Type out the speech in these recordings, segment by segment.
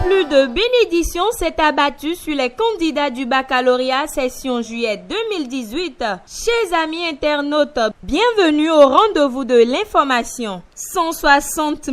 Plus de bénédiction s'est abattue sur les candidats du baccalauréat session juillet 2018. Chers amis internautes, bienvenue au rendez-vous de l'information. 160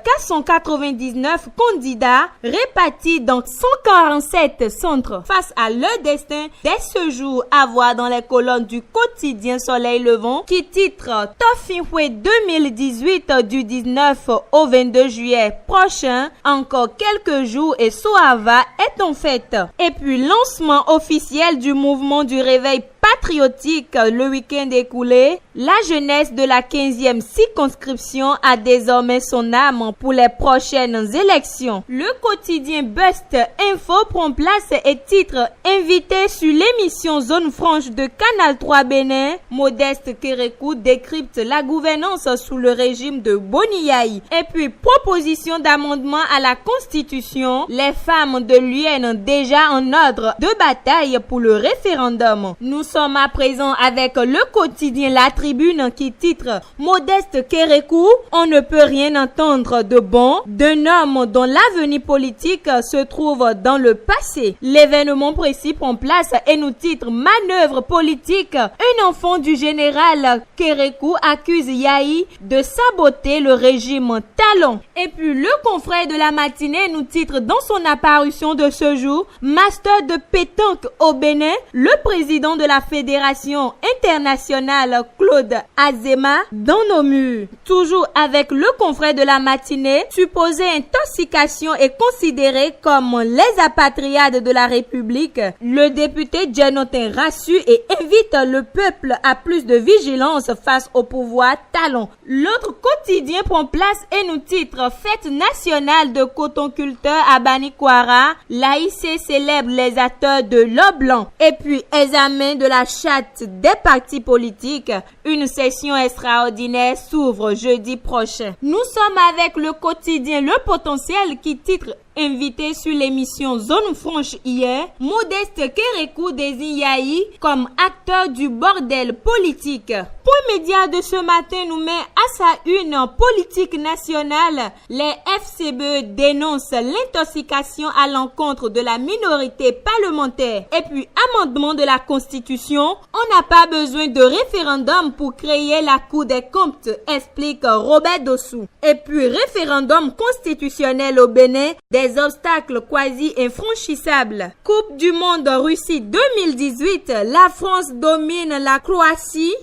499 candidats répartis dans 147 centres face à leur destin dès ce jour à voir dans les colonnes du quotidien Soleil Levant qui titre Tofinfoué 2018 du 19 au 22 juillet prochain. Encore quelques jours et Soava est en fête. Et puis lancement officiel du mouvement du réveil patriotique le week-end écoulé, la jeunesse de la 15e circonscription a désormais son âme pour les prochaines élections. Le quotidien Bust Info prend place et titre invité sur l'émission Zone Franche de Canal 3 Bénin. Modeste Kérékou décrypte la gouvernance sous le régime de Boniaï. Et puis proposition d'amendement à la Constitution, les femmes de l'UN déjà en ordre de bataille pour le référendum. Nous sommes à présent avec le quotidien La Tribune qui titre Modeste Kérékou, on ne peut rien entendre de bon d'un homme dont l'avenir politique se trouve dans le passé. L'événement précis prend place et nous titre Manœuvre politique. Un enfant du général Kérékou accuse Yahi de saboter le régime Talon. Et puis le confrère de la matinée nous titre dans son apparition de ce jour Master de pétanque au Bénin, le président de la Fédération internationale Claude Azema dans nos murs. Toujours avec le confrère de la matinée, supposée intoxication est considérée comme les apatriades de la République. Le député Jonathan rassure et invite le peuple à plus de vigilance face au pouvoir Talon. L'autre quotidien prend place et nous titre Fête nationale de coton-culteur à Banikwara. L'AIC célèbre les acteurs de l'or blanc. Et puis examen de la charte des partis politiques. Une session extraordinaire s'ouvre jeudi prochain. Nous sommes avec le quotidien Le Potentiel qui titre invité sur l'émission Zone Franche hier, Modeste Kérékou désigne Yahi comme acteur du bordel politique. Point média de ce matin nous met à sa une politique nationale. Les FCBE dénoncent l'intoxication à l'encontre de la minorité parlementaire. Et puis amendement de la Constitution, on n'a pas besoin de référendum pour créer la Cour des comptes, explique Robert Dossou. Et puis référendum constitutionnel au Bénin, des obstacles quasi infranchissables. Coupe du monde Russie 2018, la France domine la Croatie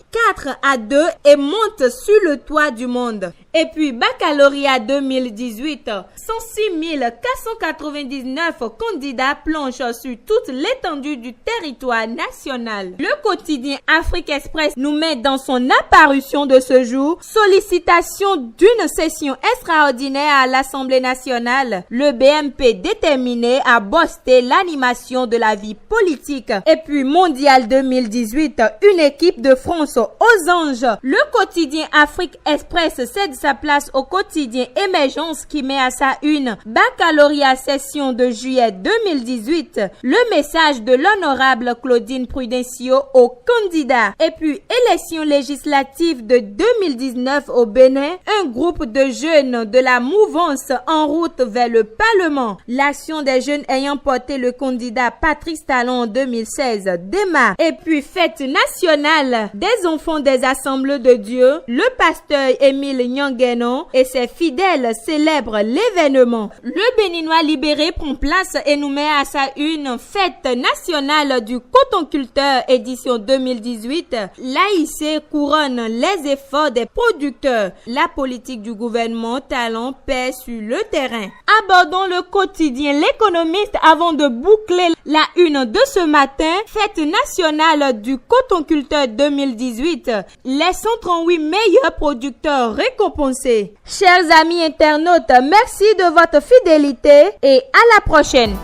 4-2 et monte sur le toit du monde. Et puis baccalauréat 2018, 106 499 candidats plongent sur toute l'étendue du territoire national. Le quotidien Afrique Express nous met dans son apparition de ce jour sollicitation d'une session extraordinaire à l'Assemblée nationale. Le BMP déterminé à booster l'animation de la vie politique. Et puis mondial 2018, une équipe de France aux anges. Le quotidien Afrique Express cède sa place au quotidien Émergence qui met à sa une baccalauréat session de juillet 2018, le message de l'honorable Claudine Prudencio aux candidats. Et puis élection législative de 2019 au Bénin, un groupe de jeunes de la mouvance en route vers le Parlement. L'action des jeunes ayant porté le candidat Patrice Talon en 2016 démarre. Et puis fête nationale des enfants des assemblées de Dieu, le pasteur Émile Nyanguenon et ses fidèles célèbrent l'événement. Le Béninois libéré prend place et nous met à sa une fête nationale du coton-culteur édition 2018. L'AIC couronne les efforts des producteurs. La politique du gouvernement Talon pèse sur le terrain. Abordons le quotidien L'Économiste avant de boucler la une de ce matin. Fête nationale du coton-culteur 2018. Les 138 meilleurs producteurs récompensés. Chers amis internautes, merci de votre fidélité et à la prochaine.